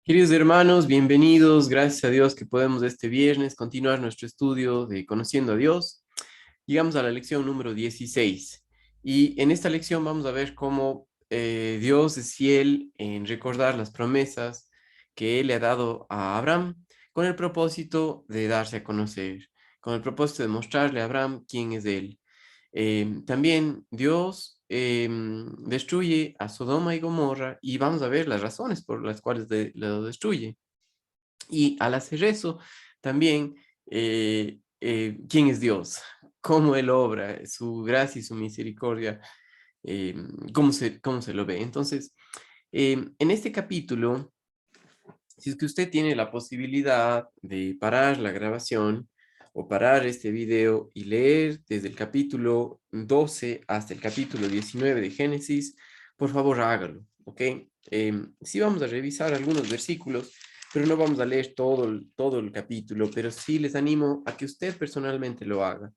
Queridos hermanos, bienvenidos. Gracias a Dios que podemos este viernes continuar nuestro estudio de Conociendo a Dios. Llegamos a la lección número 16 y en esta lección vamos a ver cómo Dios es fiel en recordar las promesas que Él le ha dado a Abraham con el propósito de darse a conocer, con el propósito de mostrarle a Abraham quién es Él. También Dios destruye a Sodoma y Gomorra y vamos a ver las razones por las cuales lo destruye. Y al hacer eso, también, ¿quién es Dios? ¿Cómo Él obra? Su gracia y su misericordia, eh, cómo se lo ve? Entonces, en este capítulo, si es que usted tiene la posibilidad de parar la grabación o parar este video y leer desde el capítulo 12 hasta el capítulo 19 de Génesis, por favor hágalo, ¿ok? Sí vamos a revisar algunos versículos, pero no vamos a leer todo el capítulo, pero sí les animo a que usted personalmente lo haga.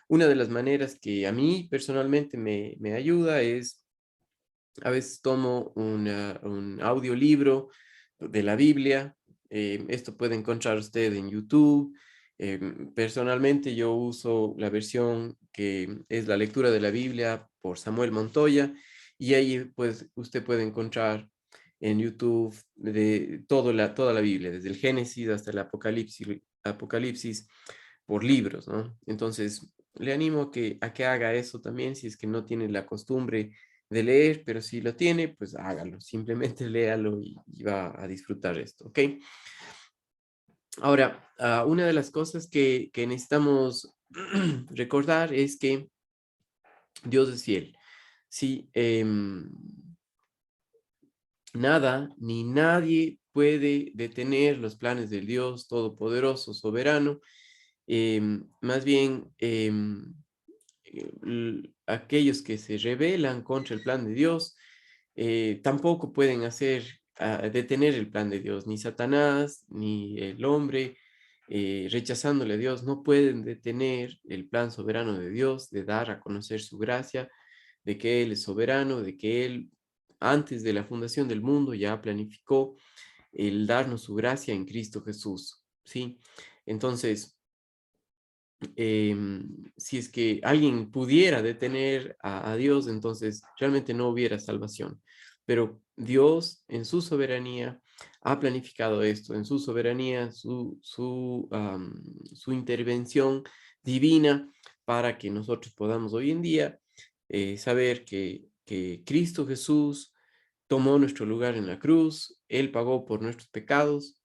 Una de las maneras que a mí personalmente me ayuda es, a veces tomo un audiolibro de la Biblia. Esto puede encontrar usted en YouTube. Personalmente yo uso la versión que es la lectura de la Biblia por Samuel Montoya, y ahí pues usted puede encontrar en YouTube toda la Biblia, desde el Génesis hasta el Apocalipsis por libros, ¿no? Entonces, le animo a que haga eso también si es que no tiene la costumbre de leer, pero si lo tiene, pues hágalo, simplemente léalo y va a disfrutar esto, ¿ok? Ahora, una de las cosas que necesitamos recordar es que Dios es fiel. Sí, nada ni nadie puede detener los planes del Dios Todopoderoso, soberano. Más bien, aquellos que se rebelan contra el plan de Dios tampoco pueden detener el plan de Dios, ni Satanás, ni el hombre, rechazándole a Dios, no pueden detener el plan soberano de Dios de dar a conocer su gracia, de que Él es soberano, de que Él antes de la fundación del mundo ya planificó el darnos su gracia en Cristo Jesús, ¿sí? Entonces, si es que alguien pudiera detener a Dios, entonces realmente no hubiera salvación. Pero Dios en su soberanía ha planificado esto, en su soberanía, su intervención divina para que nosotros podamos hoy en día saber que Cristo Jesús tomó nuestro lugar en la cruz, Él pagó por nuestros pecados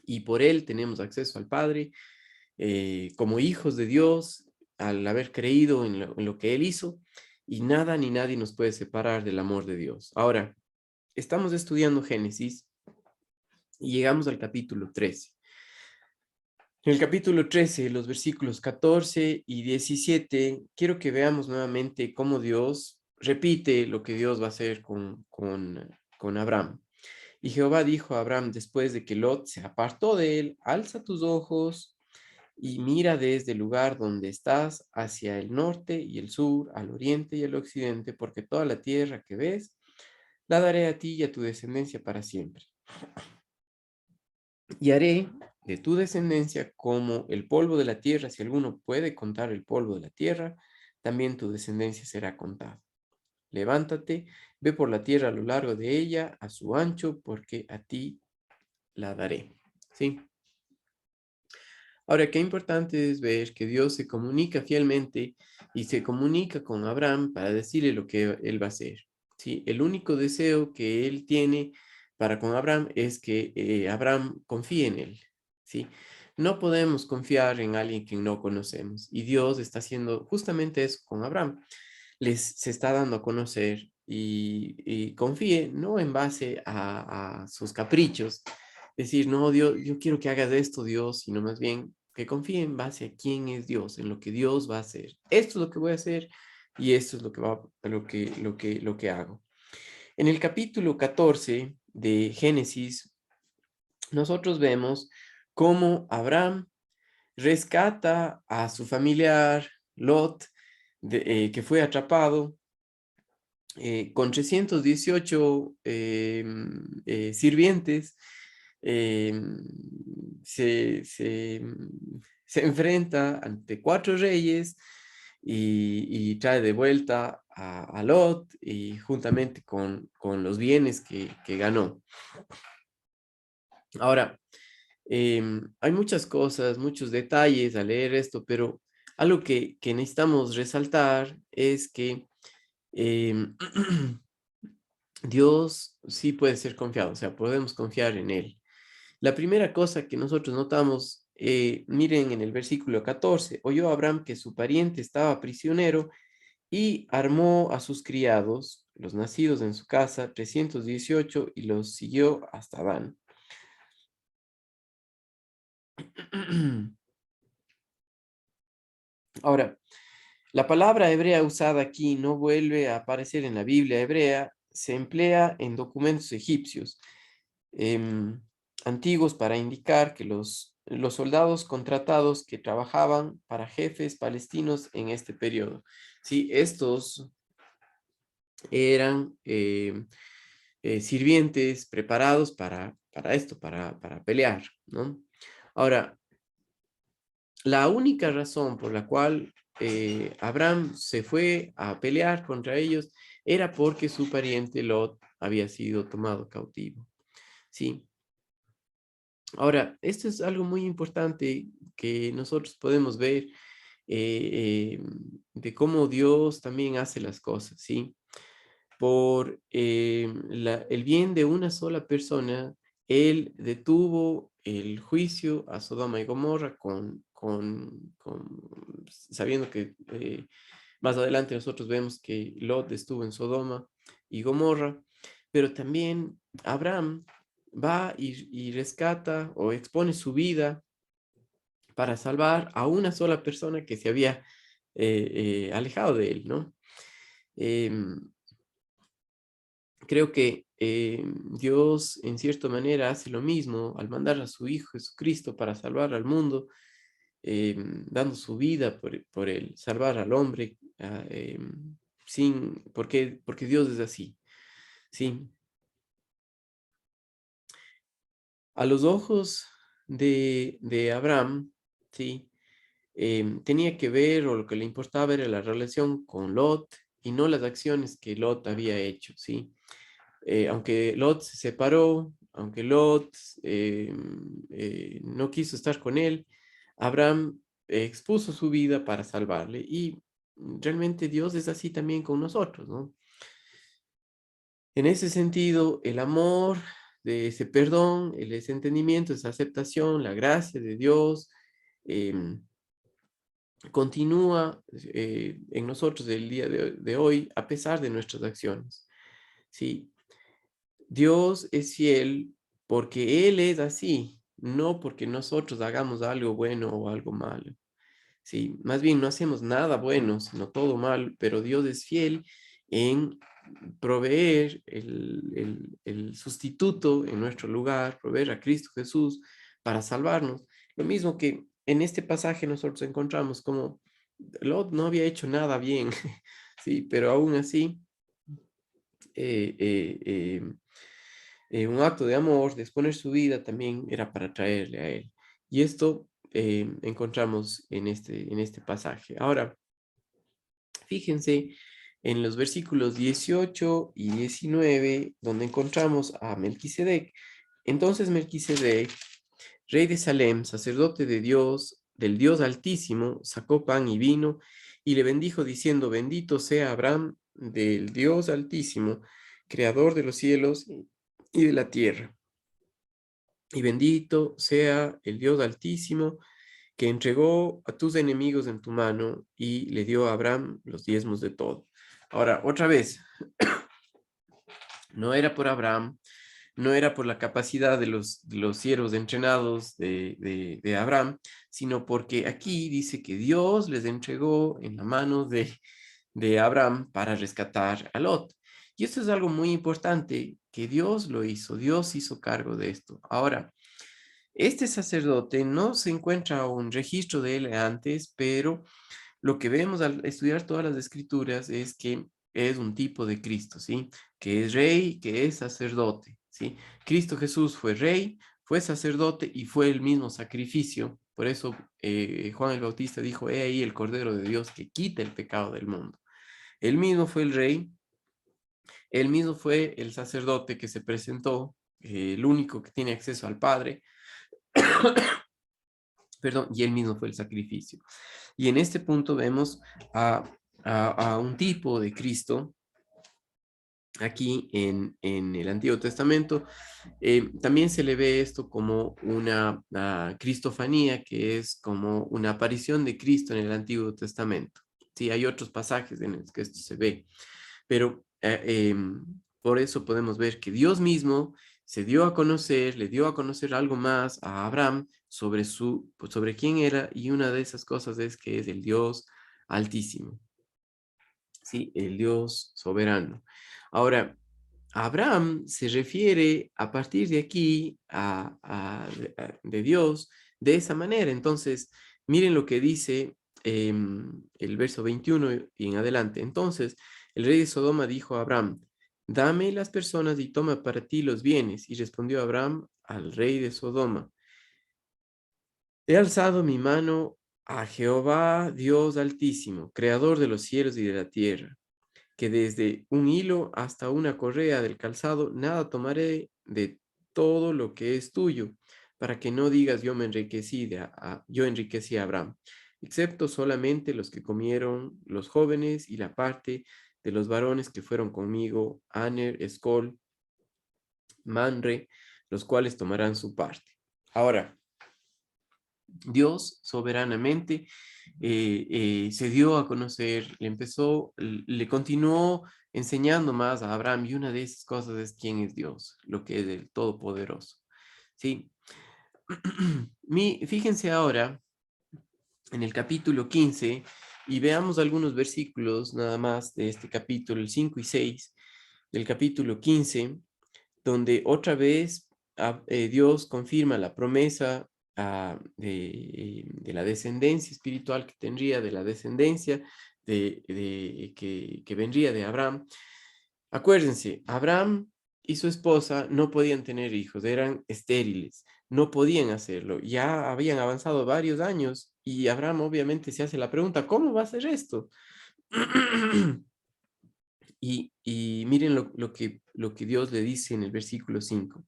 y por Él tenemos acceso al Padre como hijos de Dios, al haber creído en lo que Él hizo, y nada ni nadie nos puede separar del amor de Dios. Ahora, estamos estudiando Génesis y llegamos al capítulo 13. En el capítulo 13, los versículos 14 y 17, quiero que veamos nuevamente cómo Dios repite lo que Dios va a hacer con Abraham. Y Jehová dijo a Abraham después de que Lot se apartó de él: alza tus ojos y mira desde el lugar donde estás hacia el norte y el sur, al oriente y al occidente, porque toda la tierra que ves la daré a ti y a tu descendencia para siempre. Y haré de tu descendencia como el polvo de la tierra. Si alguno puede contar el polvo de la tierra, también tu descendencia será contada. Levántate, ve por la tierra a lo largo de ella, a su ancho, porque a ti la daré. ¿Sí? Ahora, qué importante es ver que Dios se comunica fielmente y se comunica con Abraham para decirle lo que él va a hacer. ¿Sí? El único deseo que él tiene para con Abraham es que Abraham confíe en él. ¿Sí? No podemos confiar en alguien que no conocemos, y Dios está haciendo justamente eso con Abraham. Se está dando a conocer y confíe no en base a sus caprichos, decir, no, Dios, yo quiero que hagas esto, Dios, sino más bien que confíe en base a quién es Dios, en lo que Dios va a hacer. Esto es lo que voy a hacer y esto es lo que hago. En el capítulo 14 de Génesis, nosotros vemos cómo Abraham rescata a su familiar Lot, que fue atrapado con 318 sirvientes, eh, se, se, se enfrenta ante 4 reyes y trae de vuelta a Lot y juntamente con los bienes que ganó. Ahora, hay muchas cosas, muchos detalles al leer esto, pero algo que necesitamos resaltar es que em, Dios sí puede ser confiado, o sea, podemos confiar en Él. La primera cosa que nosotros notamos, miren en el versículo 14, oyó Abraham que su pariente estaba prisionero y armó a sus criados, los nacidos en su casa, 318, y los siguió hasta Dan. Ahora, la palabra hebrea usada aquí no vuelve a aparecer en la Biblia hebrea, se emplea en documentos egipcios em, antiguos para indicar que los soldados contratados que trabajaban para jefes palestinos en este periodo. Sí, estos eran sirvientes preparados para esto, para pelear, ¿no? Ahora, la única razón por la cual Abraham se fue a pelear contra ellos era porque su pariente Lot había sido tomado cautivo. Sí. Ahora, esto es algo muy importante que nosotros podemos ver de cómo Dios también hace las cosas, ¿sí? Por el bien de una sola persona, Él detuvo el juicio a Sodoma y Gomorra sabiendo que más adelante nosotros vemos que Lot estuvo en Sodoma y Gomorra, pero también Abraham va y rescata o expone su vida para salvar a una sola persona que se había alejado de él, ¿no? Em, Creo que Dios en cierta manera hace lo mismo al mandar a su Hijo Jesucristo para salvar al mundo, dando su vida por él, salvar al hombre, porque Dios es así, ¿sí? A los ojos de Abraham, ¿sí? Tenía que ver, o lo que le importaba era la relación con Lot y no las acciones que Lot había hecho, ¿sí? Aunque Lot se separó, aunque Lot no quiso estar con él, Abraham expuso su vida para salvarle y realmente Dios es así también con nosotros, ¿no? En ese sentido, el amor de ese perdón, ese entendimiento, esa aceptación, la gracia de Dios, em, continúa en nosotros el día de hoy a pesar de nuestras acciones. Sí, Dios es fiel porque Él es así, no porque nosotros hagamos algo bueno o algo malo. Sí, más bien no hacemos nada bueno, sino todo mal, pero Dios es fiel en proveer el sustituto en nuestro lugar, proveer a Cristo Jesús para salvarnos. Lo mismo que en este pasaje nosotros encontramos como Lot no había hecho nada bien, sí, pero aún así eh, eh, eh, un acto de amor, de exponer su vida también era para traerle a él. Y esto encontramos en este pasaje. Ahora, fíjense en los versículos 18 y 19, donde encontramos a Melquisedec. Entonces Melquisedec, rey de Salem, sacerdote de Dios, del Dios Altísimo, sacó pan y vino y le bendijo diciendo, bendito sea Abraham del Dios Altísimo, creador de los cielos y de la tierra. Y bendito sea el Dios Altísimo, que entregó a tus enemigos en tu mano y le dio a Abraham los diezmos de todo. Ahora, otra vez, no era por Abraham, no era por la capacidad de los siervos entrenados de Abraham, sino porque aquí dice que Dios les entregó en la mano de Abraham para rescatar a Lot. Y esto es algo muy importante, que Dios lo hizo, Dios hizo cargo de esto. Ahora, este sacerdote no se encuentra un registro de él antes, pero lo que vemos al estudiar todas las escrituras es que es un tipo de Cristo, ¿sí? Que es rey, que es sacerdote, ¿sí? Cristo Jesús fue rey, fue sacerdote y fue el mismo sacrificio. Por eso Juan el Bautista dijo, he ahí el Cordero de Dios que quita el pecado del mundo. Él mismo fue el rey, él mismo fue el sacerdote que se presentó, el único que tiene acceso al Padre, perdón, y él mismo fue el sacrificio. Y en este punto vemos a, a un tipo de Cristo aquí en el Antiguo Testamento. También se le ve esto como una cristofanía, que es como una aparición de Cristo en el Antiguo Testamento. Sí, hay otros pasajes en los que esto se ve, pero por eso podemos ver que Dios mismo se dio a conocer, le dio a conocer algo más a Abraham sobre quién era, y una de esas cosas es que es el Dios Altísimo, ¿sí? El Dios soberano. Ahora, Abraham se refiere a partir de aquí de Dios de esa manera. Entonces, miren lo que dice el verso 21 y en adelante. Entonces, el rey de Sodoma dijo a Abraham, dame las personas y toma para ti los bienes. Y respondió Abraham al rey de Sodoma, he alzado mi mano a Jehová, Dios Altísimo, creador de los cielos y de la tierra, que desde un hilo hasta una correa del calzado, nada tomaré de todo lo que es tuyo, para que no digas yo me enriquecí yo enriquecí a Abraham, excepto solamente los que comieron los jóvenes y la parte de los varones que fueron conmigo, Aner, Escol, Manre, los cuales tomarán su parte. Ahora, Dios soberanamente se dio a conocer, le continuó enseñando más a Abraham, y una de esas cosas es quién es Dios, lo que es el Todopoderoso. ¿Sí? Fíjense ahora en el capítulo 15 y veamos algunos versículos nada más de este capítulo, el 5 y 6 del capítulo 15, donde otra vez Dios confirma la promesa de la descendencia espiritual que tendría, de la descendencia que vendría de Abraham. Acuérdense, Abraham y su esposa no podían tener hijos, eran estériles, no podían hacerlo, ya habían avanzado varios años y Abraham obviamente se hace la pregunta, ¿cómo va a ser esto? Y miren lo que Dios le dice en el versículo 5.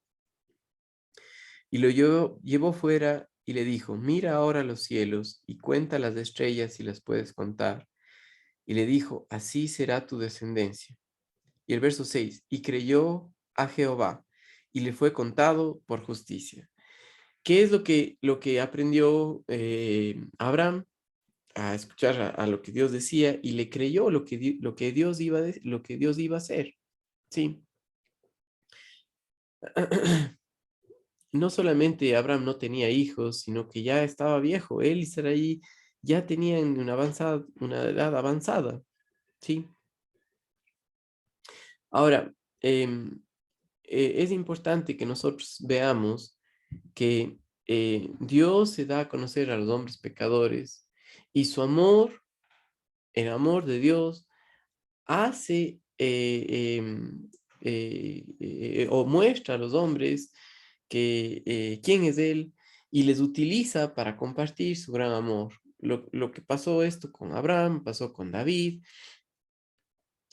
Y lo llevó fuera y le dijo, mira ahora los cielos y cuenta las estrellas si las puedes contar. Y le dijo, así será tu descendencia. Y el verso 6, y creyó a Jehová y le fue contado por justicia. ¿Qué es lo que aprendió Abraham? A escuchar a lo que Dios decía y le creyó lo que lo que Dios iba a hacer. Sí. No solamente Abraham no tenía hijos, sino que ya estaba viejo. Él y Sarai ya tenían una edad avanzada, ¿sí? Ahora, es importante que nosotros veamos que Dios se da a conocer a los hombres pecadores y su amor, el amor de Dios, hace o muestra a los hombres quién es Él y les utiliza para compartir su gran amor. Lo que pasó esto con Abraham, pasó con David,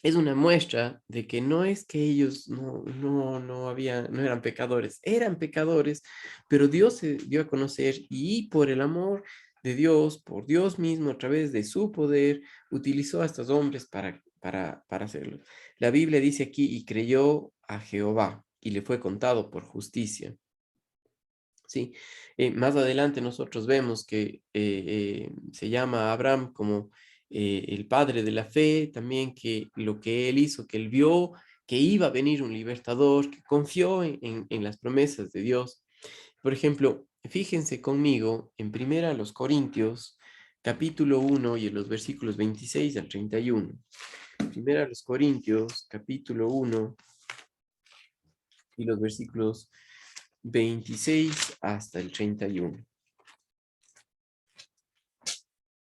es una muestra de que no es que ellos no eran pecadores, pero Dios se dio a conocer y por el amor de Dios, por Dios mismo, a través de su poder, utilizó a estos hombres para hacerlo. La Biblia dice aquí, y creyó a Jehová, y le fue contado por justicia. Sí, más adelante nosotros vemos que se llama a Abraham como el padre de la fe, también que lo que él hizo, que él vio que iba a venir un libertador, que confió en las promesas de Dios. Por ejemplo, fíjense conmigo en Primera a los Corintios, capítulo 1 y en los versículos 26 al 31. Primera a los Corintios, capítulo 1 y los versículos 26 hasta el 31.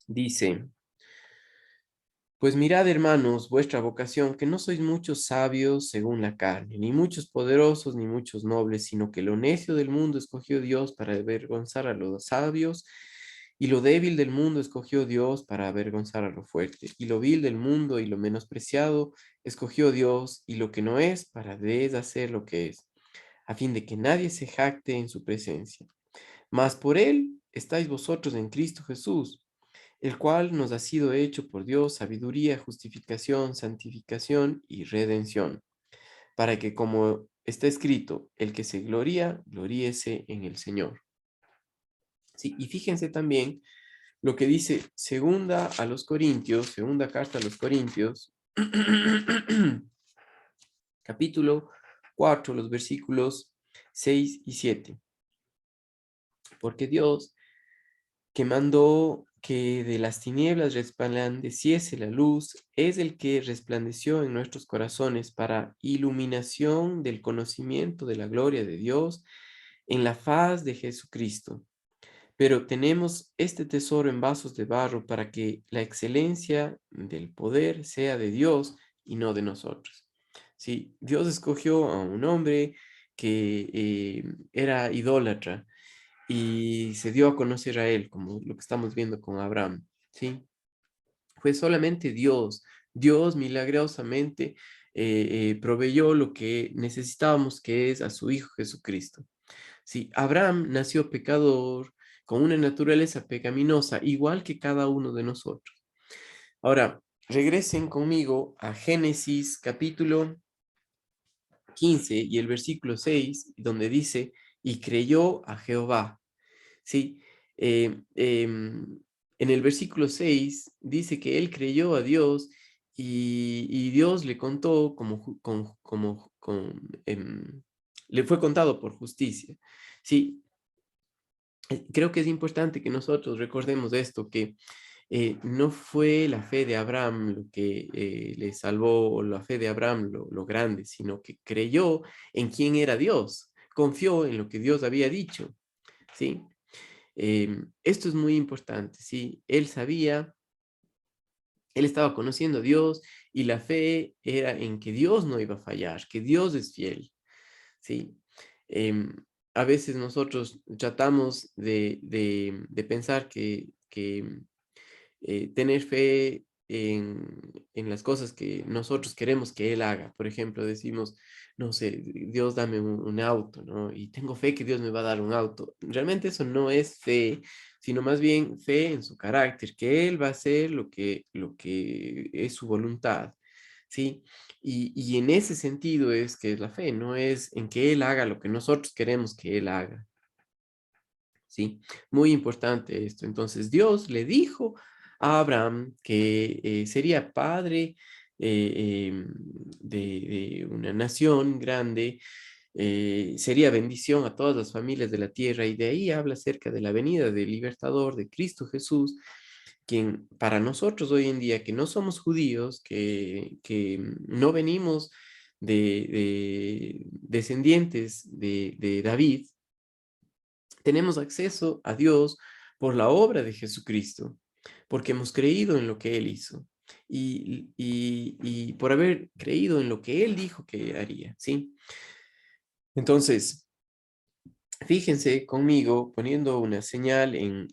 Dice, Pues mirad, hermanos, vuestra vocación, que no sois muchos sabios según la carne, ni muchos poderosos, ni muchos nobles, sino que lo necio del mundo escogió Dios para avergonzar a los sabios, y lo débil del mundo escogió Dios para avergonzar a lo fuerte, y lo vil del mundo y lo menospreciado escogió Dios, y lo que no es, para deshacer lo que es, a fin de que nadie se jacte en su presencia. Mas por él estáis vosotros en Cristo Jesús, el cual nos ha sido hecho por Dios sabiduría, justificación, santificación y redención, para que como está escrito, el que se gloría, gloríese en el Señor. Sí, y fíjense también lo que dice segunda carta a los Corintios, capítulo 4, los versículos 6 y 7. Porque Dios, que mandó que de las tinieblas resplandeciese la luz, es el que resplandeció en nuestros corazones para iluminación del conocimiento de la gloria de Dios en la faz de Jesucristo. Pero tenemos este tesoro en vasos de barro para que la excelencia del poder sea de Dios y no de nosotros. Sí, Dios escogió a un hombre que era idólatra y se dio a conocer a él, como lo que estamos viendo con Abraham, ¿sí? Fue solamente Dios. Dios milagrosamente proveyó lo que necesitábamos, que es a su Hijo Jesucristo. Sí, Abraham nació pecador, con una naturaleza pecaminosa, igual que cada uno de nosotros. Ahora, regresen conmigo a Génesis capítulo 15 y el versículo 6, donde dice, y creyó a Jehová. Sí, eh, em, en el versículo 6 dice que él creyó a Dios y Dios le contó le fue contado por justicia. Sí, creo que es importante que nosotros recordemos esto, que no fue la fe de Abraham lo que le salvó, o la fe de Abraham lo grande, sino que creyó en quién era Dios, confió en lo que Dios había dicho, ¿sí? Esto es muy importante, ¿sí? Él sabía, él estaba conociendo a Dios y la fe era en que Dios no iba a fallar, que Dios es fiel, ¿sí? Em, a veces nosotros tratamos de pensar que tener fe en las cosas que nosotros queremos que Él haga. Por ejemplo, decimos, no sé, Dios dame un auto, ¿no? Y tengo fe que Dios me va a dar un auto. Realmente eso no es fe, sino más bien fe en su carácter, que Él va a hacer lo que es su voluntad, ¿sí? Y en ese sentido es que es la fe, no es en que Él haga lo que nosotros queremos que Él haga. ¿Sí? Muy importante esto. Entonces Dios le dijo a Abraham que sería padre de una nación grande, sería bendición a todas las familias de la tierra y de ahí habla acerca de la venida del libertador de Cristo Jesús, quien para nosotros hoy en día que no somos judíos, que no venimos de descendientes de David, tenemos acceso a Dios por la obra de Jesucristo, porque hemos creído en lo que Él hizo y por haber creído en lo que Él dijo que haría, ¿sí? Entonces, fíjense conmigo poniendo una señal en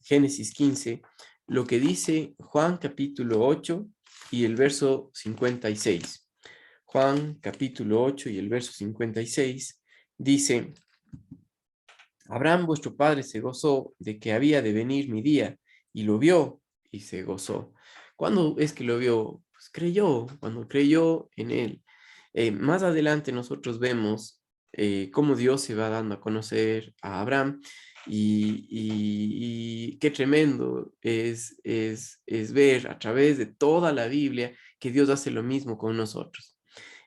Génesis 15, lo que dice Juan capítulo 8 y el verso 56. Juan capítulo 8 y el verso 56 dice, Abraham vuestro padre se gozó de que había de venir mi día, y lo vio y se gozó. ¿Cuándo es que lo vio? Pues creyó, cuando creyó en él. Más adelante nosotros vemos cómo Dios se va dando a conocer a Abraham y qué tremendo es ver a través de toda la Biblia que Dios hace lo mismo con nosotros.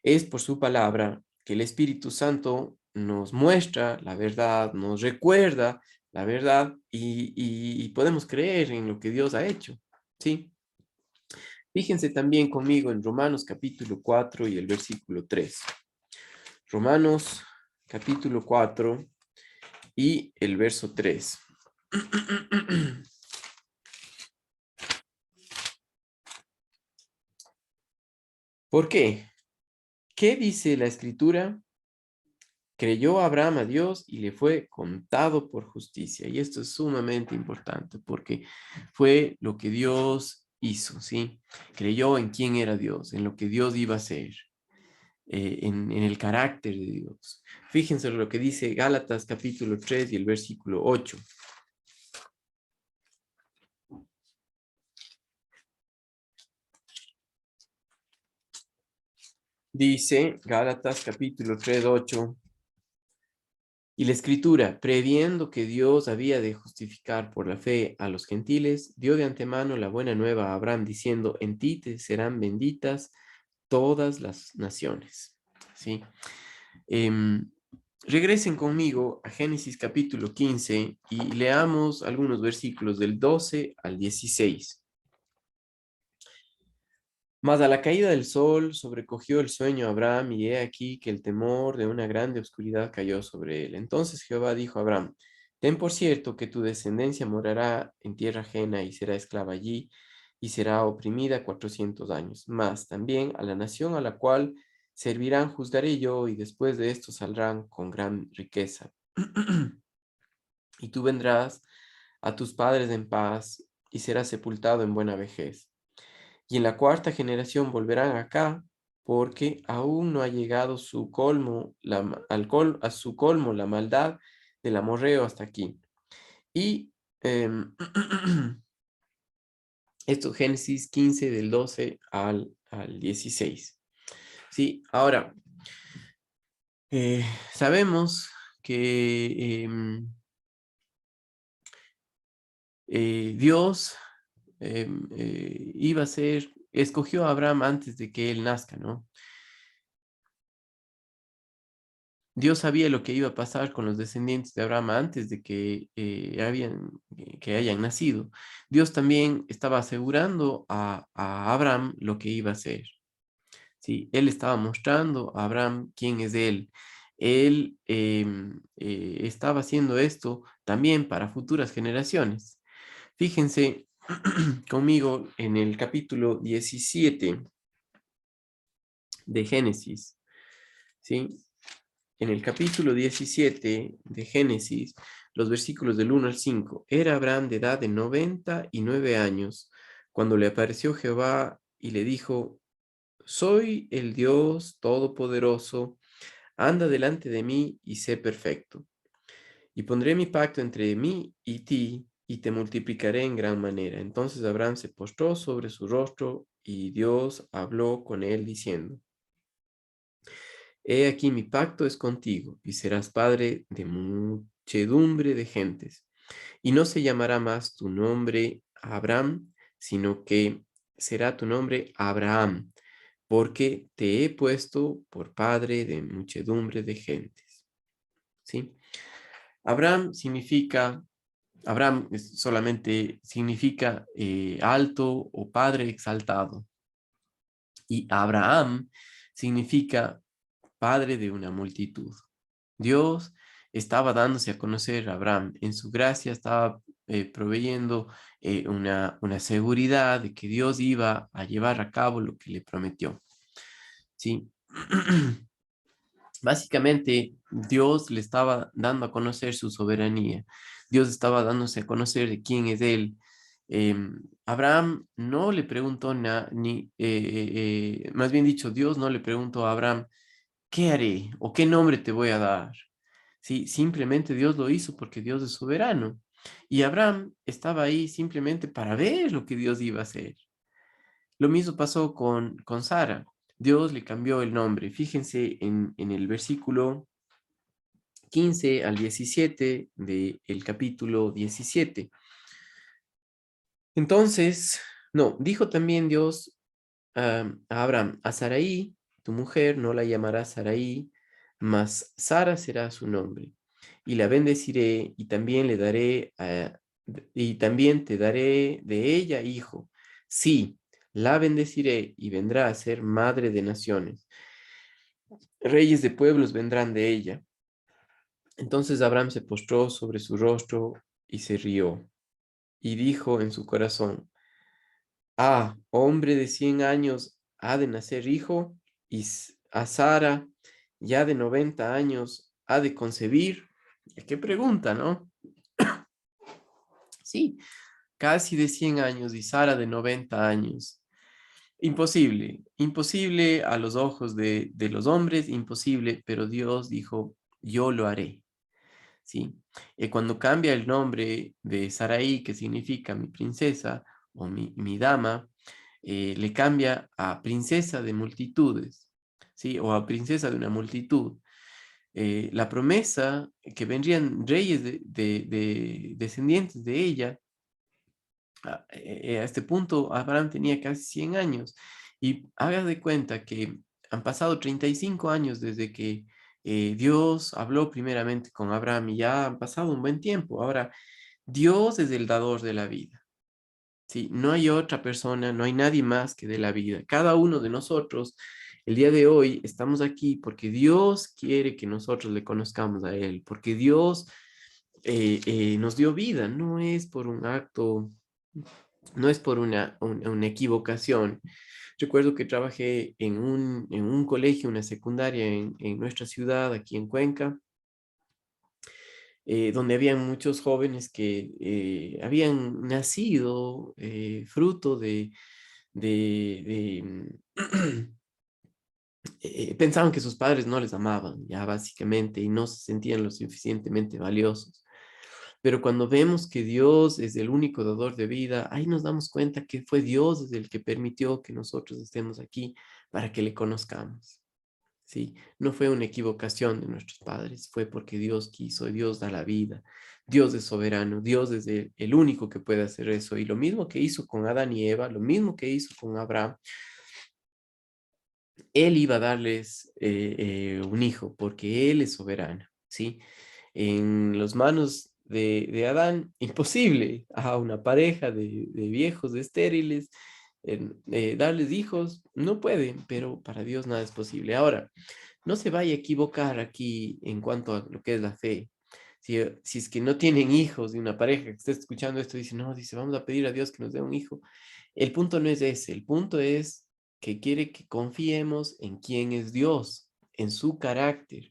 Es por su palabra que el Espíritu Santo nos muestra la verdad, nos recuerda la verdad y podemos creer en lo que Dios ha hecho, ¿sí? Fíjense también conmigo en Romanos capítulo 4 y el versículo 3. Romanos capítulo 4 y el verso 3. ¿Por qué? ¿Qué dice la Escritura? Creyó Abraham a Dios y le fue contado por justicia. Y esto es sumamente importante porque fue lo que Dios hizo, ¿sí? Creyó en quién era Dios, en lo que Dios iba a hacer, en el carácter de Dios. Fíjense lo que dice Gálatas capítulo 3 y el versículo 8. Dice Gálatas capítulo 3, 8. Y la escritura, previendo que Dios había de justificar por la fe a los gentiles, dio de antemano la buena nueva a Abraham, diciendo, en ti te serán benditas todas las naciones. ¿Sí? Em, Regresen conmigo a Génesis capítulo 15 y leamos algunos versículos del 12 al 16. Mas a la caída del sol sobrecogió el sueño a Abraham, y he aquí que el temor de una grande oscuridad cayó sobre él. Entonces Jehová dijo a Abraham, ten por cierto que tu descendencia morará en tierra ajena y será esclava allí, y será oprimida 400 años. Mas también a la nación a la cual servirán juzgaré yo, y después de esto saldrán con gran riqueza. Y tú vendrás a tus padres en paz, y serás sepultado en buena vejez. Y en la cuarta generación volverán acá, porque aún no ha llegado su colmo, a su colmo la maldad del amorreo hasta aquí. Y esto Génesis 15 del 12 al 16. Sí, ahora, sabemos que Dios iba a ser, escogió a Abraham antes de que él nazca, ¿no? Dios sabía lo que iba a pasar con los descendientes de Abraham antes de que hayan nacido. Dios también estaba asegurando a Abraham lo que iba a hacer. ¿Sí? Él estaba mostrando a Abraham quién es él. Él estaba haciendo esto también para futuras generaciones. Fíjense conmigo en el capítulo 17 de Génesis, ¿sí? En el capítulo 17 de Génesis, los versículos del 1 al 5, era Abraham de edad de 99 años, cuando le apareció Jehová y le dijo, soy el Dios Todopoderoso, anda delante de mí y sé perfecto. Y pondré mi pacto entre mí y ti, y te multiplicaré en gran manera. Entonces Abraham se postró sobre su rostro, y Dios habló con él diciendo, he aquí mi pacto es contigo, y serás padre de muchedumbre de gentes. Y no se llamará más tu nombre Abraham, sino que será tu nombre Abraham, porque te he puesto por padre de muchedumbre de gentes. ¿Sí? Abraham significa, solamente significa alto o padre exaltado. Y Abraham significa padre de una multitud. Dios estaba dándose a conocer a Abraham. En su gracia estaba proveyendo una seguridad de que Dios iba a llevar a cabo lo que le prometió. ¿Sí? Básicamente, Dios le estaba dando a conocer su soberanía. Dios estaba dándose a conocer de quién es Él. Abraham no le preguntó más bien dicho, Dios no le preguntó a Abraham, ¿qué haré o qué nombre te voy a dar? Sí, simplemente Dios lo hizo porque Dios es soberano. Y Abraham estaba ahí simplemente para ver lo que Dios iba a hacer. Lo mismo pasó con Sara. Dios le cambió el nombre. Fíjense en el versículo 15 al 17 del capítulo 17. Entonces, no, dijo también Dios a Abraham, a Sarai, tu mujer, no la llamarás Sarai, mas Sara será su nombre. Y la bendeciré y también le daré, y también te daré de ella hijo. Sí, la bendeciré y vendrá a ser madre de naciones. Reyes de pueblos vendrán de ella. Entonces Abraham se postró sobre su rostro y se rió, y dijo en su corazón, hombre de 100 años ha de nacer hijo, y a Sara, ya de 90 años, ha de concebir. ¿Qué pregunta, no? Sí, casi de 100 años y Sara de 90 años. Imposible, imposible a los ojos de los hombres, imposible, pero Dios dijo, yo lo haré. ¿Sí? Cuando cambia el nombre de Saraí, que significa mi princesa o mi dama, le cambia a princesa de multitudes, ¿sí? O a princesa de una multitud. La promesa que vendrían reyes descendientes de ella, a este punto Abraham tenía casi 100 años. Y haga de cuenta que han pasado 35 años desde que Dios habló primeramente con Abraham y ya han pasado un buen tiempo. Ahora, Dios es el dador de la vida. Sí, no hay otra persona, no hay nadie más que dé la vida. Cada uno de nosotros, el día de hoy, estamos aquí porque Dios quiere que nosotros le conozcamos a Él, porque Dios nos dio vida, no es por un acto, no es por una equivocación. Recuerdo que trabajé en un colegio, una secundaria en nuestra ciudad, aquí en Cuenca, donde habían muchos jóvenes que habían nacido fruto de pensaban que sus padres no les amaban, ya básicamente, y no se sentían lo suficientemente valiosos. Pero cuando vemos que Dios es el único dador de vida, ahí nos damos cuenta que fue Dios el que permitió que nosotros estemos aquí para que le conozcamos. ¿Sí? No fue una equivocación de nuestros padres, fue porque Dios quiso, Dios da la vida, Dios es soberano, Dios es el único que puede hacer eso. Y lo mismo que hizo con Adán y Eva, lo mismo que hizo con Abraham, Él iba a darles un hijo porque Él es soberano, ¿sí? En las manos de Adán, imposible a una pareja de viejos, de estériles, darles hijos, no pueden, pero para Dios nada es posible. Ahora, no se vaya a equivocar aquí en cuanto a lo que es la fe. Si es que no tienen hijos y una pareja que esté escuchando esto dice, no, dice, vamos a pedir a Dios que nos dé un hijo. El punto no es ese, el punto es que quiere que confiemos en quién es Dios, en su carácter.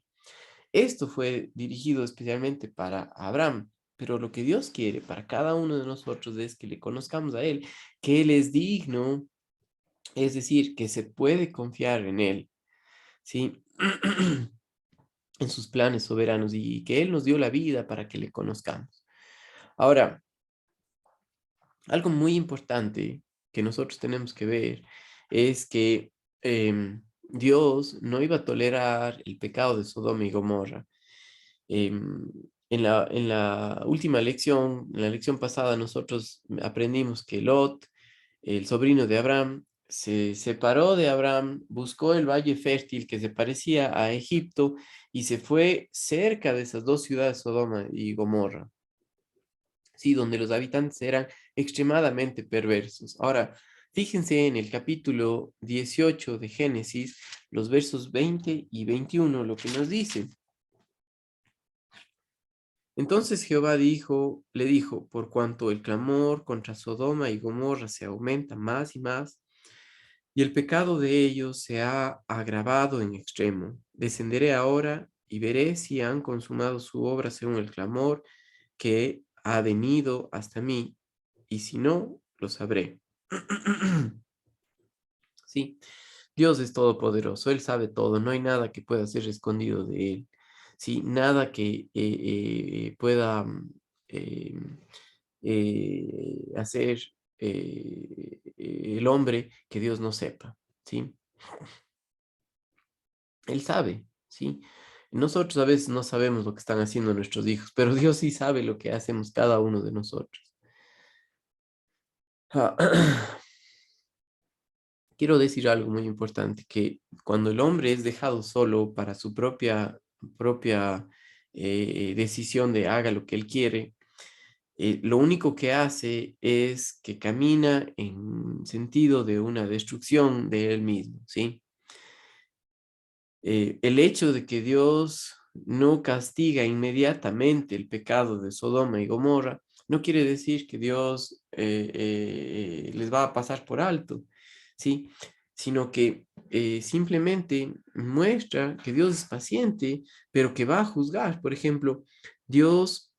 Esto fue dirigido especialmente para Abraham, pero lo que Dios quiere para cada uno de nosotros es que le conozcamos a Él, que Él es digno, es decir, que se puede confiar en Él, ¿sí? En sus planes soberanos y que Él nos dio la vida para que le conozcamos. Ahora, algo muy importante que nosotros tenemos que ver es que Dios no iba a tolerar el pecado de Sodoma y Gomorra. Em, en la última lección, en la lección pasada, nosotros aprendimos que Lot, el sobrino de Abraham, se separó de Abraham, buscó el valle fértil que se parecía a Egipto y se fue cerca de esas dos ciudades, Sodoma y Gomorra, sí, donde los habitantes eran extremadamente perversos. Ahora, fíjense en el capítulo 18 de Génesis, los versos 20 y 21, lo que nos dice. Entonces Jehová le dijo, por cuanto el clamor contra Sodoma y Gomorra se aumenta más y más, y el pecado de ellos se ha agravado en extremo, descenderé ahora y veré si han consumado su obra según el clamor que ha venido hasta mí, y si no, lo sabré. Sí, Dios es todopoderoso, Él sabe todo, no hay nada que pueda ser escondido de Él, sí, nada que pueda eh, hacer el hombre que Dios no sepa, ¿sí? Él sabe, ¿sí? Nosotros a veces no sabemos lo que están haciendo nuestros hijos, pero Dios sí sabe lo que hacemos cada uno de nosotros. Ah, quiero decir algo muy importante, que cuando el hombre es dejado solo para su propia decisión de haga lo que él quiere, lo único que hace es que camina en sentido de una destrucción de él mismo, ¿sí? El hecho de que Dios no castiga inmediatamente el pecado de Sodoma y Gomorra no quiere decir que Dios les va a pasar por alto, ¿sí? sino que simplemente muestra que Dios es paciente, pero que va a juzgar. Por ejemplo, Dios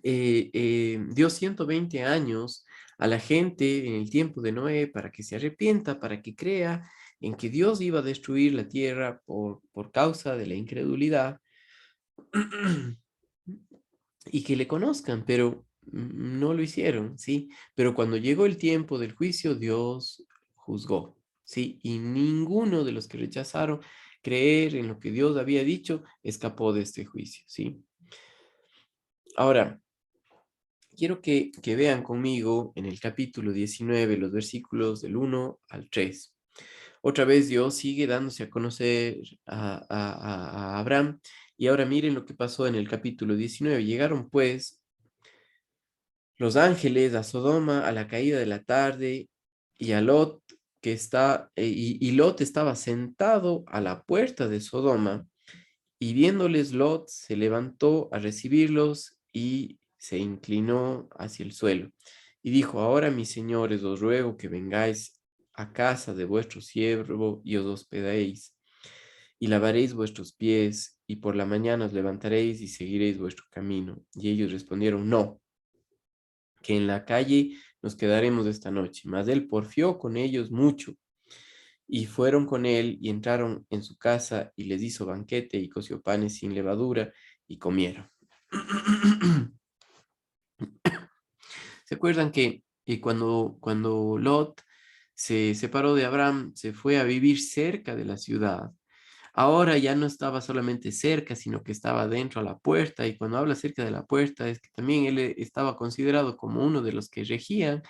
dio 120 años a la gente en el tiempo de Noé para que se arrepienta, para que crea en que Dios iba a destruir la tierra por causa de la incredulidad y que le conozcan, pero no lo hicieron, ¿sí? Pero cuando llegó el tiempo del juicio, Dios juzgó, ¿sí? Y ninguno de los que rechazaron creer en lo que Dios había dicho escapó de este juicio, ¿sí? Ahora, quiero que vean conmigo en el capítulo 19, los versículos del 1 al 3. Otra vez Dios sigue dándose a conocer a Abraham. Y ahora miren lo que pasó en el capítulo 19. Llegaron pues los ángeles a Sodoma a la caída de la tarde y a Lot, y Lot estaba sentado a la puerta de Sodoma. Y viéndoles Lot, se levantó a recibirlos y se inclinó hacia el suelo. Y dijo, ahora mis señores, os ruego que vengáis a casa de vuestro siervo y os hospedéis, y lavaréis vuestros pies, y por la mañana os levantaréis y seguiréis vuestro camino. Y ellos respondieron, no, que en la calle nos quedaremos esta noche. Mas él porfió con ellos mucho, y fueron con él y entraron en su casa y les hizo banquete y coció panes sin levadura y comieron. ¿Se acuerdan que cuando Lot se separó de Abraham, se fue a vivir cerca de la ciudad? Ahora ya no estaba solamente cerca, sino que estaba dentro a la puerta. Y cuando habla cerca de la puerta, es que también él estaba considerado como uno de los que regían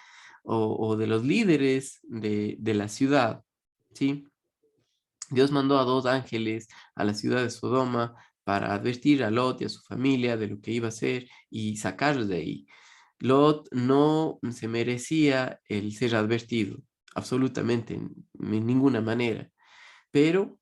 o de los líderes de la ciudad, ¿sí? Dios mandó a dos ángeles a la ciudad de Sodoma para advertir a Lot y a su familia de lo que iba a hacer y sacarlos de ahí. Lot no se merecía el ser advertido, absolutamente, en ninguna manera. Pero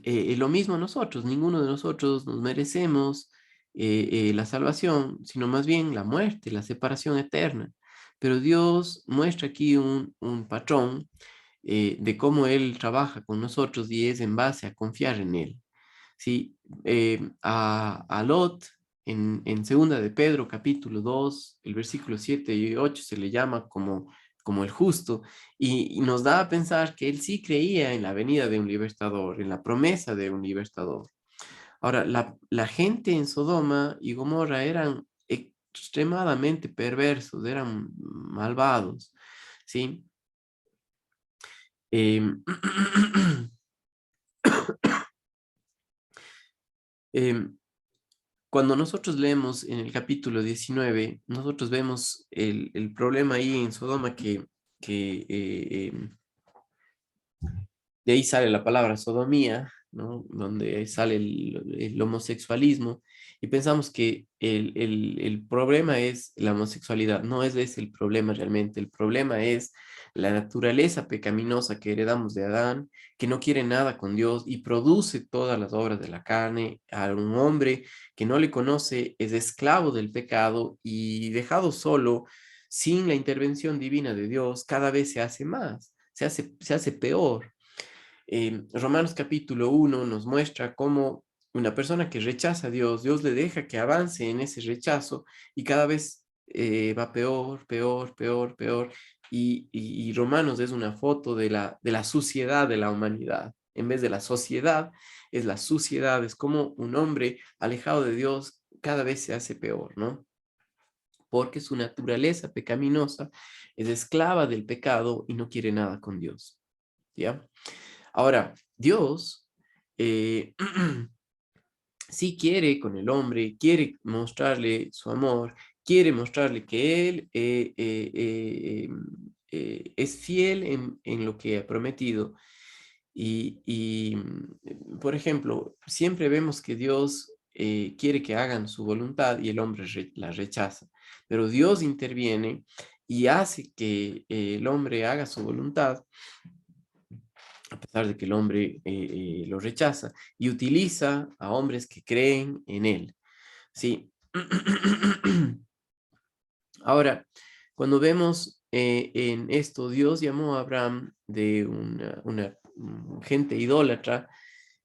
lo mismo nosotros, ninguno de nosotros nos merecemos la salvación, sino más bien la muerte, la separación eterna. Pero Dios muestra aquí un patrón de cómo Él trabaja con nosotros y es en base a confiar en Él. ¿Sí? A Lot, en segunda de Pedro, capítulo 2 el versículo 7 y 8 se le llama como el justo, y nos da a pensar que él sí creía en la venida de un libertador, en la promesa de un libertador. Ahora, la gente en Sodoma y Gomorra eran extremadamente perversos, eran malvados, ¿sí? Em, em, Cuando nosotros leemos en el capítulo 19, nosotros vemos el problema ahí en Sodoma que de ahí sale la palabra sodomía, ¿no? Donde sale el homosexualismo, y pensamos que el problema es la homosexualidad. No es ese el problema realmente. El problema es la naturaleza pecaminosa que heredamos de Adán, que no quiere nada con Dios y produce todas las obras de la carne. A un hombre que no le conoce es esclavo del pecado y dejado solo, sin la intervención divina de Dios, cada vez se hace más, se hace peor. Romanos capítulo 1 nos muestra cómo una persona que rechaza a Dios, Dios le deja que avance en ese rechazo y cada vez va peor, peor, peor, peor. Y Romanos es una foto de la suciedad de la humanidad. En vez de la sociedad, es la suciedad, es como un hombre alejado de Dios cada vez se hace peor, ¿no? Porque su naturaleza pecaminosa es esclava del pecado y no quiere nada con Dios, ¿ya? Ahora, Dios sí quiere con el hombre, quiere mostrarle su amor, quiere mostrarle que Él es fiel en lo que ha prometido. Por ejemplo, siempre vemos que Dios quiere que hagan su voluntad y el hombre la rechaza, pero Dios interviene y hace que el hombre haga su voluntad a pesar de que el hombre lo rechaza, y utiliza a hombres que creen en él. ¿Sí? Ahora, cuando vemos en esto Dios llamó a Abraham de gente idólatra.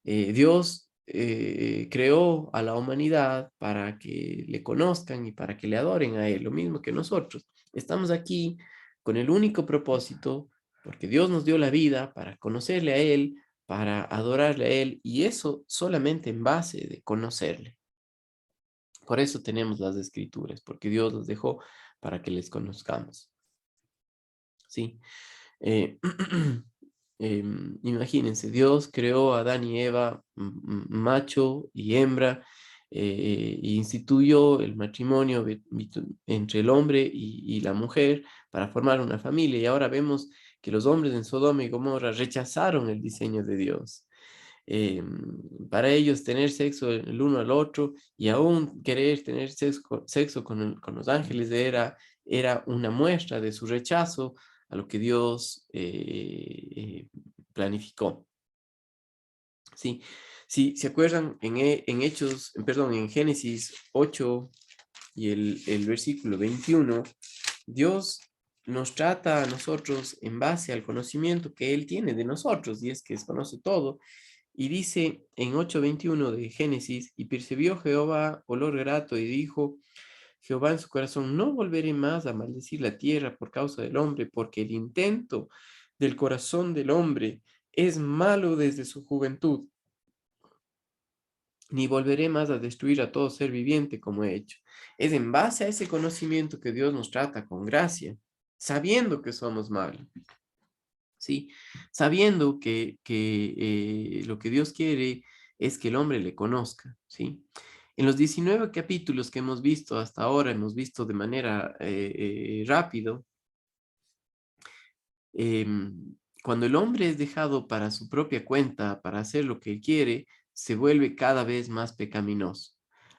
Dios creó a la humanidad para que le conozcan y para que le adoren a Él, lo mismo que nosotros. Estamos aquí con el único propósito, porque Dios nos dio la vida para conocerle a Él, para adorarle a Él, y eso solamente en base de conocerle. Por eso tenemos las escrituras, porque Dios los dejó para que les conozcamos. ¿Sí? Eh, Imagínense, Dios creó a Adán y Eva, macho y hembra, e instituyó el matrimonio entre el hombre y la mujer para formar una familia. Y ahora vemos que los hombres en Sodoma y Gomorra rechazaron el diseño de Dios. Para ellos tener sexo el uno al otro y aún querer tener sexo con los ángeles era una muestra de su rechazo a lo que Dios planificó. Sí, sí, ¿se acuerdan en Hechos, perdón, en Génesis 8 y el versículo 21, Dios nos trata a nosotros en base al conocimiento que Él tiene de nosotros, y es que conoce todo, y dice en 8:21 de Génesis, y percibió Jehová olor grato, y dijo Jehová en su corazón, no volveré más a maldecir la tierra por causa del hombre, porque el intento del corazón del hombre es malo desde su juventud, ni volveré más a destruir a todo ser viviente como he hecho. Es en base a ese conocimiento que Dios nos trata con gracia, sabiendo que somos malos, ¿sí? Sabiendo que lo que Dios quiere es que el hombre le conozca, ¿sí? En los 19 capítulos que hemos visto hasta ahora, hemos visto de manera rápido, cuando el hombre es dejado para su propia cuenta, para hacer lo que él quiere, se vuelve cada vez más pecaminoso.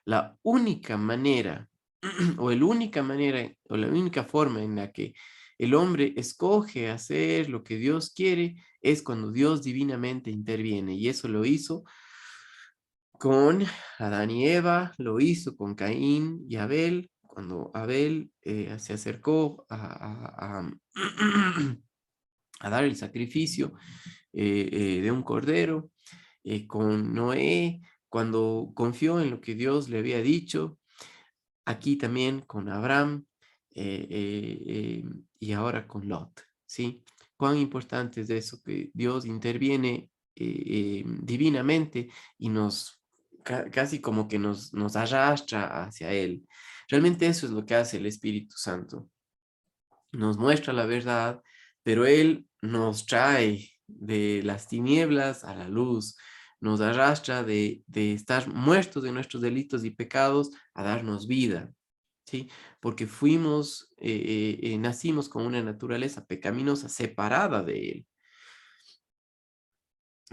La única manera, o la única forma en la que el hombre escoge hacer lo que Dios quiere es cuando Dios divinamente interviene. Y eso lo hizo con Adán y Eva, lo hizo con Caín y Abel, cuando Abel se acercó a dar el sacrificio de un cordero, con Noé, cuando confió en lo que Dios le había dicho, aquí también con Abraham y ahora con Lot, ¿sí? Cuán importante es eso, que Dios interviene divinamente y casi como que nos arrastra hacia Él. Realmente eso es lo que hace el Espíritu Santo. Nos muestra la verdad, pero Él nos trae de las tinieblas a la luz, nos arrastra de estar muertos de nuestros delitos y pecados a darnos vida, ¿sí? Porque nacimos con una naturaleza pecaminosa separada de Él,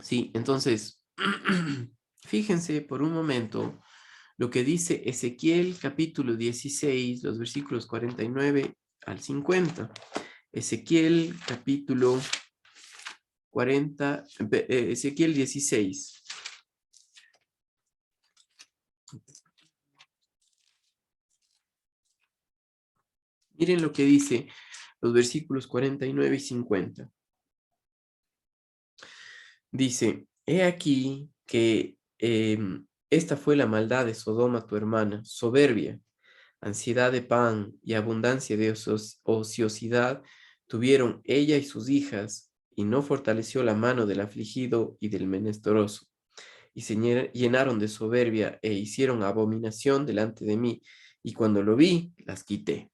¿sí? Entonces, fíjense por un momento lo que dice Ezequiel capítulo 16, los versículos 49 al 50. Ezequiel capítulo 16. Miren lo que dice los versículos 49 y 50. Dice, he aquí que esta fue la maldad de Sodoma tu hermana, soberbia, ansiedad de pan y abundancia de ociosidad tuvieron ella y sus hijas, y no fortaleció la mano del afligido y del menesteroso. Y se llenaron de soberbia e hicieron abominación delante de mí, y cuando lo vi, las quité.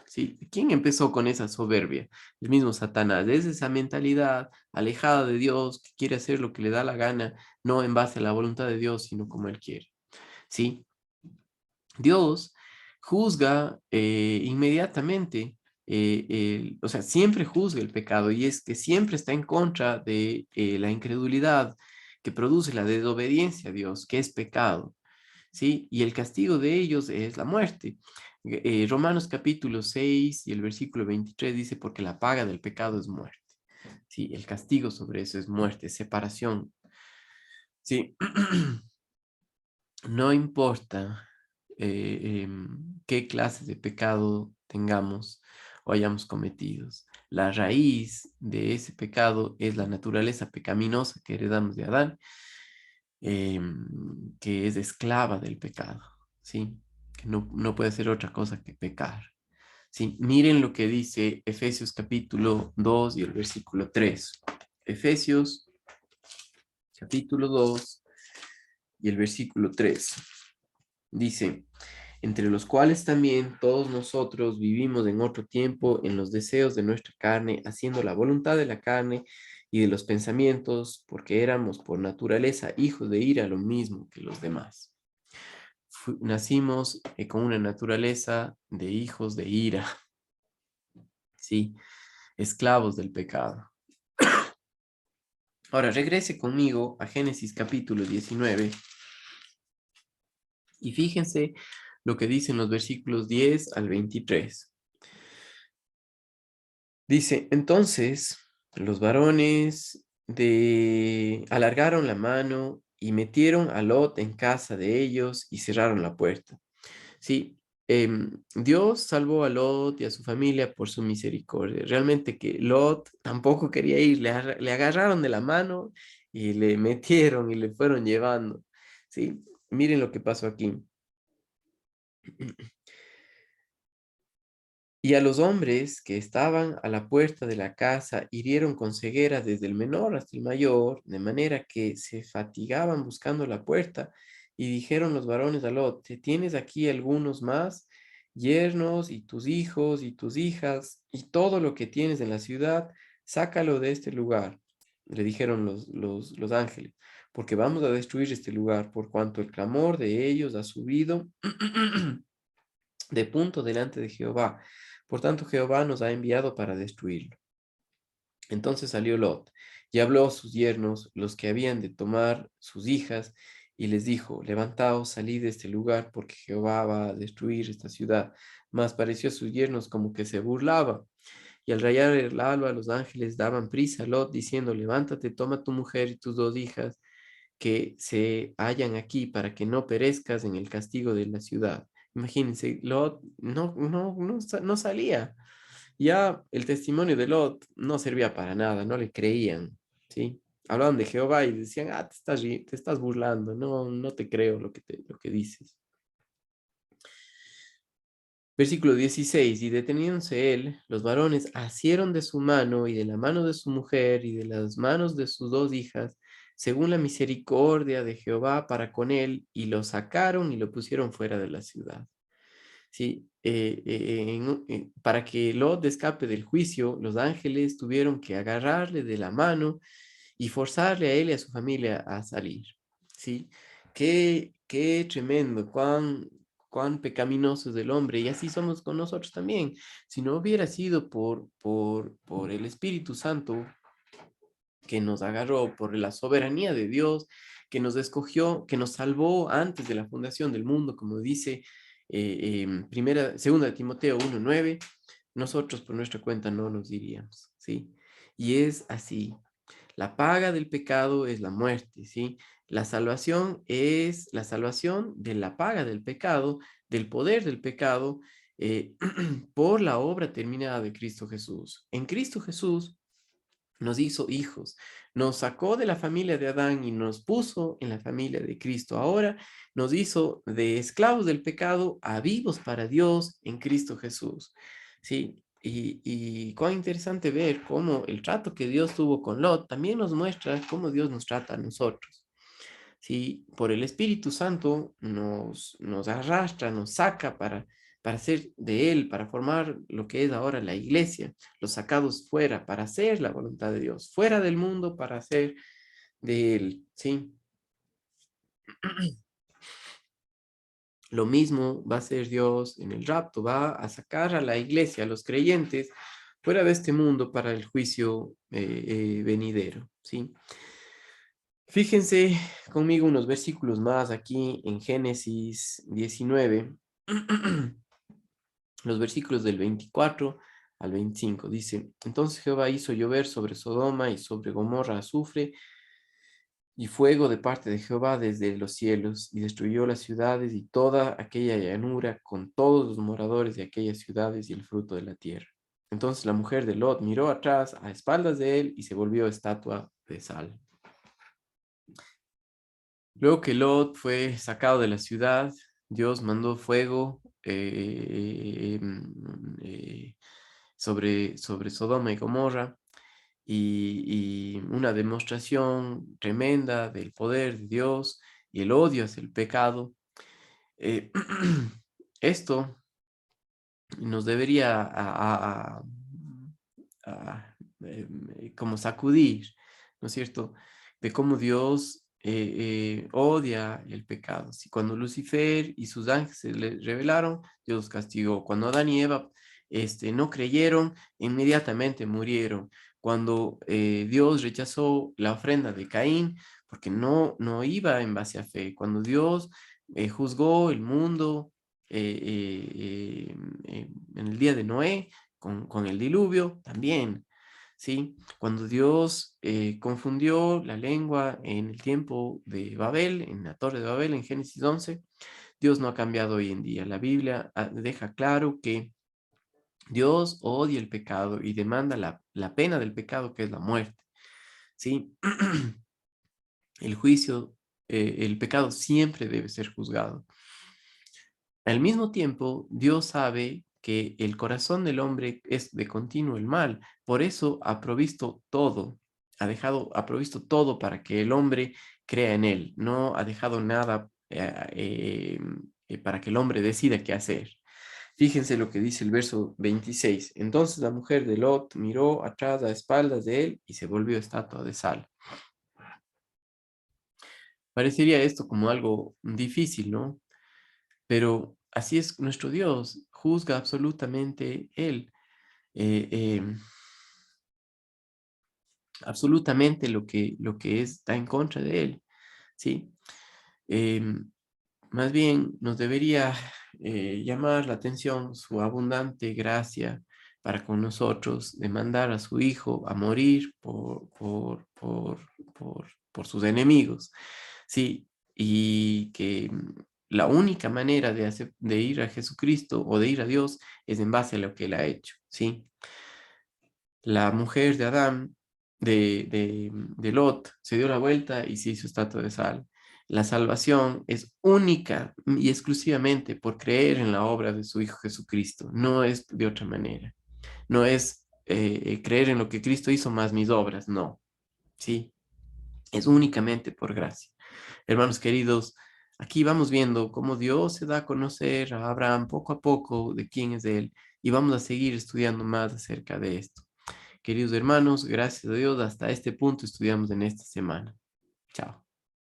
¿Sí? ¿Quién empezó con esa soberbia? El mismo Satanás. Es esa mentalidad alejada de Dios, que quiere hacer lo que le da la gana, no en base a la voluntad de Dios, sino como Él quiere. ¿Sí? Dios juzga inmediatamente, o sea, siempre juzga el pecado, y es que siempre está en contra de la incredulidad que produce la desobediencia a Dios, que es pecado, ¿sí? Y el castigo de ellos es la muerte. Romanos capítulo 6 y el versículo 23 dice, porque la paga del pecado es muerte, ¿sí? El castigo sobre eso es muerte, separación, ¿sí? No importa qué clase de pecado tengamos o hayamos cometido. La raíz de ese pecado es la naturaleza pecaminosa que heredamos de Adán, que es esclava del pecado, ¿sí? Que no puede hacer otra cosa que pecar. Sí, miren lo que dice Efesios capítulo 2 y el versículo 3. Efesios capítulo 2 y el versículo 3. Dice, entre los cuales también todos nosotros vivimos en otro tiempo en los deseos de nuestra carne, haciendo la voluntad de la carne y de los pensamientos, porque éramos por naturaleza hijos de ira, lo mismo que los demás. Nacimos con una naturaleza de hijos de ira, ¿sí? Esclavos del pecado. Ahora regrese conmigo a Génesis capítulo 19 y fíjense lo que dicen los versículos 10 al 23. Dice, entonces los varones alargaron la mano y metieron a Lot en casa de ellos y cerraron la puerta. Sí, Dios salvó a Lot y a su familia por su misericordia. Realmente que Lot tampoco quería ir, le agarraron de la mano y le metieron y le fueron llevando. Sí, miren lo que pasó aquí. Y a los hombres que estaban a la puerta de la casa hirieron con ceguera desde el menor hasta el mayor, de manera que se fatigaban buscando la puerta. Y dijeron los varones a Lot, ¿te tienes aquí algunos más, yernos y tus hijos y tus hijas y todo lo que tienes en la ciudad? Sácalo de este lugar. Le dijeron los ángeles, porque vamos a destruir este lugar, por cuanto el clamor de ellos ha subido de punto delante de Jehová. Por tanto, Jehová nos ha enviado para destruirlo. Entonces salió Lot y habló a sus yernos, los que habían de tomar sus hijas, y les dijo, levantaos, salid de este lugar, porque Jehová va a destruir esta ciudad. Mas pareció a sus yernos como que se burlaba. Y al rayar el alba, los ángeles daban prisa a Lot, diciendo, levántate, toma tu mujer y tus dos hijas, que se hallan aquí, para que no perezcas en el castigo de la ciudad. Imagínense, Lot no salía. Ya el testimonio de Lot no servía para nada, no le creían, ¿sí? Hablaban de Jehová y decían, te estás burlando, no te creo lo que dices. Versículo 16, y deteniéndose él, los varones asieron de su mano y de la mano de su mujer y de las manos de sus dos hijas, según la misericordia de Jehová para con él, y lo sacaron y lo pusieron fuera de la ciudad. Sí, para que Lot escape del juicio, los ángeles tuvieron que agarrarle de la mano y forzarle a él y a su familia a salir. ¿Sí? Qué tremendo, cuán pecaminoso es el hombre, y así somos con nosotros también. Si no hubiera sido por el Espíritu Santo que nos agarró, por la soberanía de Dios, que nos escogió, que nos salvó antes de la fundación del mundo, como dice segunda de Timoteo 1:9, nosotros por nuestra cuenta no nos iríamos, ¿sí? Y es así. La paga del pecado es la muerte, ¿sí? La salvación es la salvación de la paga del pecado, del poder del pecado, por la obra terminada de Cristo Jesús. En Cristo Jesús nos hizo hijos, nos sacó de la familia de Adán y nos puso en la familia de Cristo. Ahora nos hizo de esclavos del pecado a vivos para Dios en Cristo Jesús. ¿Sí? Y cuán interesante ver cómo el trato que Dios tuvo con Lot también nos muestra cómo Dios nos trata a nosotros. ¿Sí? Por el Espíritu Santo nos arrastra, nos saca para ser de Él, para formar lo que es ahora la iglesia, los sacados fuera, para hacer la voluntad de Dios, fuera del mundo para hacer de Él, ¿sí? Lo mismo va a hacer Dios en el rapto, va a sacar a la iglesia, a los creyentes, fuera de este mundo para el juicio venidero, ¿sí? Fíjense conmigo unos versículos más aquí en Génesis 19, los versículos del 24 al 25. Dice, entonces Jehová hizo llover sobre Sodoma y sobre Gomorra azufre y fuego de parte de Jehová desde los cielos, y destruyó las ciudades y toda aquella llanura con todos los moradores de aquellas ciudades y el fruto de la tierra. Entonces la mujer de Lot miró atrás a espaldas de él y se volvió estatua de sal. Luego que Lot fue sacado de la ciudad, Dios mandó fuego sobre Sodoma y Gomorra y una demostración tremenda del poder de Dios y el odio hacia el pecado. Eh, Esto nos debería como sacudir, ¿no es cierto? De cómo Dios odia el pecado. Si cuando Lucifer y sus ángeles se le rebelaron, Dios los castigó. Cuando Adán y Eva no creyeron, inmediatamente murieron. Cuando Dios rechazó la ofrenda de Caín, porque no iba en base a fe. Cuando Dios juzgó el mundo, en el día de Noé, con el diluvio, también, ¿sí? Cuando Dios confundió la lengua en el tiempo de Babel, en la Torre de Babel, en Génesis 11, Dios no ha cambiado hoy en día. La Biblia deja claro que Dios odia el pecado y demanda la pena del pecado, que es la muerte, ¿sí? El juicio, el pecado siempre debe ser juzgado. Al mismo tiempo, Dios sabe que el corazón del hombre es de continuo el mal. Por eso ha provisto todo, ha provisto todo para que el hombre crea en él. No ha dejado nada para que el hombre decida qué hacer. Fíjense lo que dice el verso 26. Entonces la mujer de Lot miró atrás a espaldas de él y se volvió estatua de sal. Parecería esto como algo difícil, ¿no? Pero así es nuestro Dios, juzga absolutamente Él, eh, eh, absolutamente lo que está en contra de Él, ¿sí? Más bien nos debería llamar la atención su abundante gracia para con nosotros, de mandar a su Hijo a morir por sus enemigos, ¿sí? Y que la única manera de ir a Jesucristo o de ir a Dios es en base a lo que Él ha hecho, ¿sí? La mujer de Adán, de Lot, se dio la vuelta y se hizo estatua de sal. La salvación es única y exclusivamente por creer en la obra de su Hijo Jesucristo. No es de otra manera. No es creer en lo que Cristo hizo más mis obras, no. Sí, es únicamente por gracia. Hermanos queridos, aquí vamos viendo cómo Dios se da a conocer a Abraham poco a poco de quién es Él y vamos a seguir estudiando más acerca de esto. Queridos hermanos, gracias a Dios, hasta este punto estudiamos en esta semana. Chao.